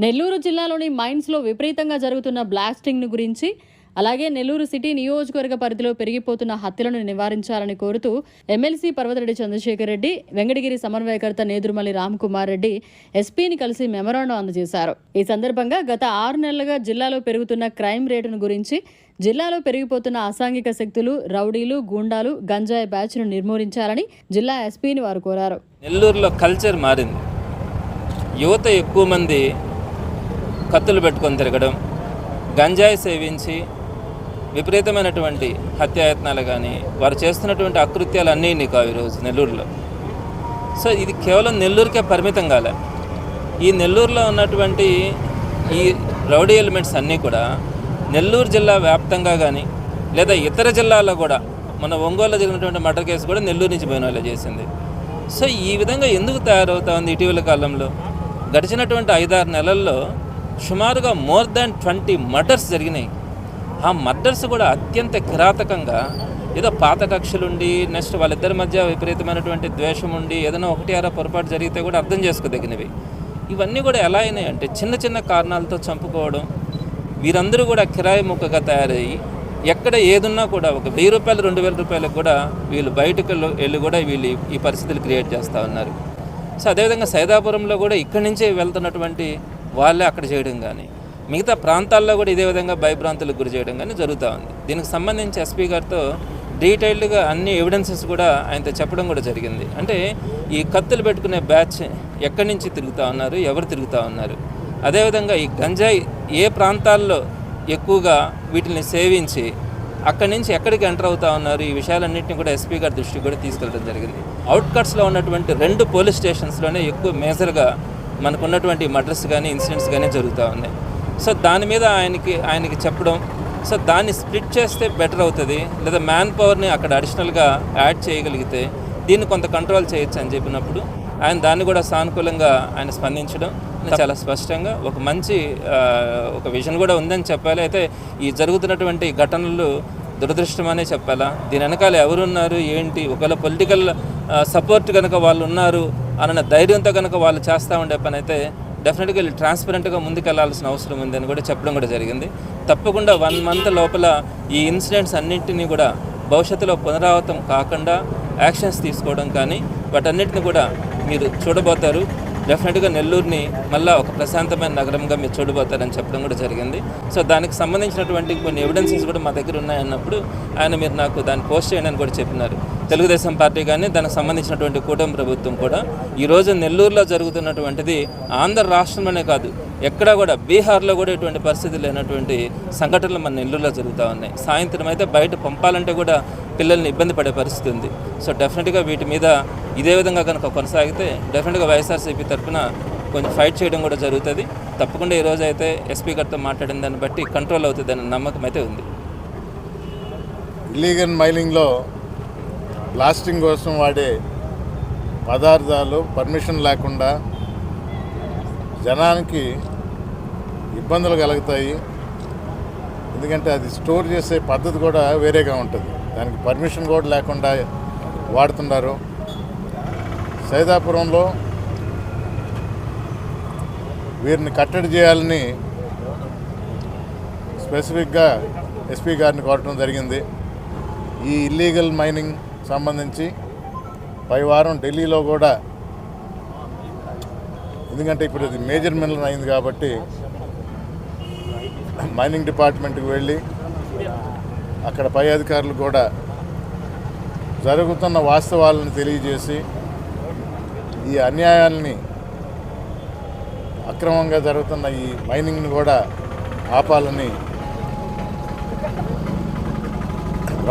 నెల్లూరు జిల్లాలోని మైన్స్లో విపరీతంగా జరుగుతున్న బ్లాస్టింగ్ను గురించి, అలాగే నెల్లూరు సిటీ నియోజకవర్గ పరిధిలో పెరిగిపోతున్న హత్యలను నివారించాలని కోరుతూ ఎమ్మెల్సీ పర్వతరెడ్డి చంద్రశేఖర్ రెడ్డి, వెంకటగిరి సమన్వయకర్త నేదురుమల్లి రామ్కుమార్ రెడ్డి ఎస్పీని కలిసి మెమరాండం అందజేశారు. ఈ సందర్భంగా గత 6 నెలలుగా జిల్లాలో పెరుగుతున్న క్రైమ్ రేటును గురించి, జిల్లాలో పెరిగిపోతున్న అసాంఘిక శక్తులు, రౌడీలు, గూండాలు, గంజాయి బ్యాచ్ను నిర్మూలించాలని జిల్లా ఎస్పీని వారు కోరారు. నెల్లూరులో కల్చర్ మారింది. యువత ఎక్కువ మంది కత్తులు పెట్టుకొని తిరగడం, గంజాయి సేవించి విపరీతమైనటువంటి హత్యాయత్నాలు కానీ వారు చేస్తున్నటువంటి అకృత్యాలు అన్నీ కావు ఈరోజు నెల్లూరులో. సో ఇది కేవలం నెల్లూరుకే పరిమితం కాలే. ఈ నెల్లూరులో ఉన్నటువంటి ఈ రౌడీ ఎలిమెంట్స్ అన్నీ కూడా నెల్లూరు జిల్లా వ్యాప్తంగా కానీ లేదా ఇతర జిల్లాల్లో కూడా, మన ఒంగోలులో జరిగినటువంటి మర్డర్ కేసు కూడా నెల్లూరు నుంచి పోయిన వాళ్ళే చేసింది. సో ఈ విధంగా ఎందుకు తయారవుతా ఉంది? ఇటీవల కాలంలో గడిచినటువంటి 5-6 నెలల్లో సుమారుగా మోర్ దాన్ 20 మర్డర్స్ జరిగినాయి. ఆ మర్డర్స్ కూడా అత్యంత కిరాతకంగా, ఏదో పాత కక్షలుండి, నెక్స్ట్ వాళ్ళిద్దరి మధ్య విపరీతమైనటువంటి ద్వేషం ఉండి ఏదైనా 1-6 పొరపాటు జరిగితే కూడా అర్థం చేసుకోదగినవి. ఇవన్నీ కూడా ఎలా అయినాయి అంటే చిన్న చిన్న కారణాలతో చంపుకోవడం. వీరందరూ కూడా కిరాయి ముక్కగా తయారయ్యి ఎక్కడ ఏదున్నా కూడా ఒక 1000 రూపాయలు 2000 రూపాయలకు కూడా వీళ్ళు బయటకు వెళ్ళి కూడా వీళ్ళు ఈ పరిస్థితులు క్రియేట్ చేస్తూ ఉన్నారు. సో అదేవిధంగా సైదాపురంలో కూడా ఇక్కడి నుంచే వెళ్తున్నటువంటి వాళ్ళే అక్కడ చేయడం కానీ, మిగతా ప్రాంతాల్లో కూడా ఇదే విధంగా భయభ్రాంతులకు గురి చేయడం కానీ జరుగుతూ ఉంది. దీనికి సంబంధించి ఎస్పీ గారితో డీటెయిల్డ్గా అన్ని ఎవిడెన్సెస్ కూడా ఆయనతో చెప్పడం కూడా జరిగింది. అంటే ఈ కత్తులు పెట్టుకునే బ్యాచ్ ఎక్కడి నుంచి తిరుగుతూ ఉన్నారు, ఎవరు తిరుగుతూ ఉన్నారు, అదేవిధంగా ఈ గంజాయి ఏ ప్రాంతాల్లో ఎక్కువగా వీటిని సేవించి అక్కడి నుంచి ఎక్కడికి ఎంటర్ అవుతూ ఉన్నారు, ఈ విషయాలన్నింటినీ కూడా ఎస్పీ గారి దృష్టికి కూడా తీసుకెళ్ళడం జరిగింది. అవుట్కట్స్లో ఉన్నటువంటి 2 పోలీస్ స్టేషన్స్లోనే ఎక్కువ మేజర్గా మనకున్నటువంటి మర్డర్స్ కానీ ఇన్సిడెంట్స్ కానీ జరుగుతూ ఉన్నాయి. సో దాని మీద ఆయనకి చెప్పడం, సో దాన్ని స్ప్లిట్ చేస్తే బెటర్ అవుతుంది, లేదా మ్యాన్ పవర్ని అక్కడ అడిషనల్గా యాడ్ చేయగలిగితే దీన్ని కొంత కంట్రోల్ చేయొచ్చు అని చెప్పినప్పుడు ఆయన దాన్ని కూడా సానుకూలంగా ఆయన స్పందించడం చాలా స్పష్టంగా ఒక మంచి ఒక విజన్ కూడా ఉందని చెప్పాలి. అయితే ఈ జరుగుతున్నటువంటి ఘటనలు దురదృష్టమనే చెప్పాలా. దీని వెనకాల ఎవరున్నారు ఏంటి, ఒకవేళ పొలిటికల్ సపోర్ట్ కనుక వాళ్ళు ఉన్నారు అన్న ధైర్యంతో కనుక వాళ్ళు చేస్తూ ఉండే పని అయితే డెఫినెట్గా వీళ్ళు ట్రాన్స్పరెంట్గా ముందుకెళ్లాల్సిన అవసరం ఉందని కూడా చెప్పడం కూడా జరిగింది. తప్పకుండా 1 మంత్ లోపల ఈ ఇన్సిడెంట్స్ అన్నింటినీ కూడా భవిష్యత్తులో పునరావృతం కాకుండా యాక్షన్స్ తీసుకోవడం కానీ వాటన్నిటిని కూడా మీరు చూడబోతారు. డెఫినెట్గా నెల్లూరుని మళ్ళీ ఒక ప్రశాంతమైన నగరంగా మీరు చూడబోతారని చెప్పడం కూడా జరిగింది. సో దానికి సంబంధించినటువంటి కొన్ని ఎవిడెన్సెస్ కూడా మా దగ్గర ఉన్నాయన్నప్పుడు మీరు నాకు దాన్ని పోస్ట్ చేయండి అని కూడా చెప్పినారు. తెలుగుదేశం పార్టీ కానీ దానికి సంబంధించినటువంటి కూటమి ప్రభుత్వం కూడా ఈరోజు నెల్లూరులో జరుగుతున్నటువంటిది ఆంధ్ర రాష్ట్రంలోనే కాదు, ఎక్కడా కూడా బీహార్లో కూడా ఇటువంటి పరిస్థితులు లేనటువంటి సంఘటనలు మన నెల్లూరులో జరుగుతూ ఉన్నాయి. సాయంత్రం అయితే బయట పంపాలంటే కూడా పిల్లల్ని ఇబ్బంది పడే పరిస్థితి ఉంది. సో డెఫినెట్గా వీటి మీద ఇదే విధంగా కనుక కొనసాగితే డెఫినెట్గా వైఎస్ఆర్సీపీ తరఫున కొంచెం ఫైట్ చేయడం కూడా జరుగుతుంది. తప్పకుండా ఈరోజు అయితే ఎస్పీ గారితో మాట్లాడిన దాన్ని బట్టి కంట్రోల్ అవుతుంది అనే నమ్మకం అయితే ఉంది. ఇల్లీగల్ మైనింగ్లో బ్లాస్టింగ్ కోసం వాడే పదార్థాలు పర్మిషన్ లేకుండా జనానికి ఇబ్బందులు కలుగుతాయి. ఎందుకంటే అది స్టోర్ చేసే పద్ధతి కూడా వేరేగా ఉంటుంది, దానికి పర్మిషన్ కూడా లేకుండా వాడుతున్నారు. సైదాపురంలో వీరిని కట్టడి చేయాలని స్పెసిఫిక్గా ఎస్పీ గారిని కోరటం జరిగింది. ఈ ఇల్లీగల్ మైనింగ్ సంబంధించి పై వారం ఢిల్లీలో కూడా, ఎందుకంటే ఇప్పుడు ఇది మేజర్ మినరల్ అయింది కాబట్టి మైనింగ్ డిపార్ట్మెంట్కి వెళ్ళి అక్కడ పై అధికారులు కూడా జరుగుతున్న వాస్తవాలను తెలియజేసి ఈ అన్యాయాలని, అక్రమంగా జరుగుతున్న ఈ మైనింగ్ని కూడా ఆపాలని,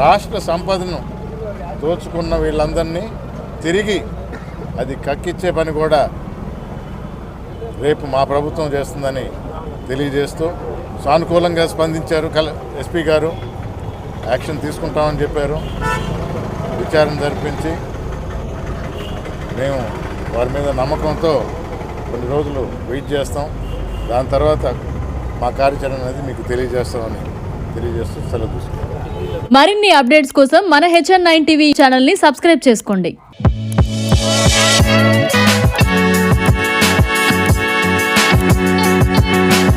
రాష్ట్ర సంపదను దోచుకున్న వీళ్ళందరినీ తిరిగి అది కక్కిచ్చే పని కూడా రేపు మా ప్రభుత్వం చేస్తుందని తెలియజేస్తూ సానుకూలంగా స్పందించారు. ఎస్పీ గారు యాక్షన్ తీసుకుంటామని చెప్పారు. విచారణ జరిపించి మేము వారి మీద నమ్మకంతో కొన్ని రోజులు వెయిట్ చేస్తాం. దాని తర్వాత మా కార్యాచరణ అనేది మీకు తెలియజేస్తామని తెలియజేస్తూ సెలవు తీసుకుంటాం. మరిన్ని అప్డేట్స్ కోసం మన HN9 టీవీ ఛానల్ని సబ్స్క్రైబ్ చేసుకోండి.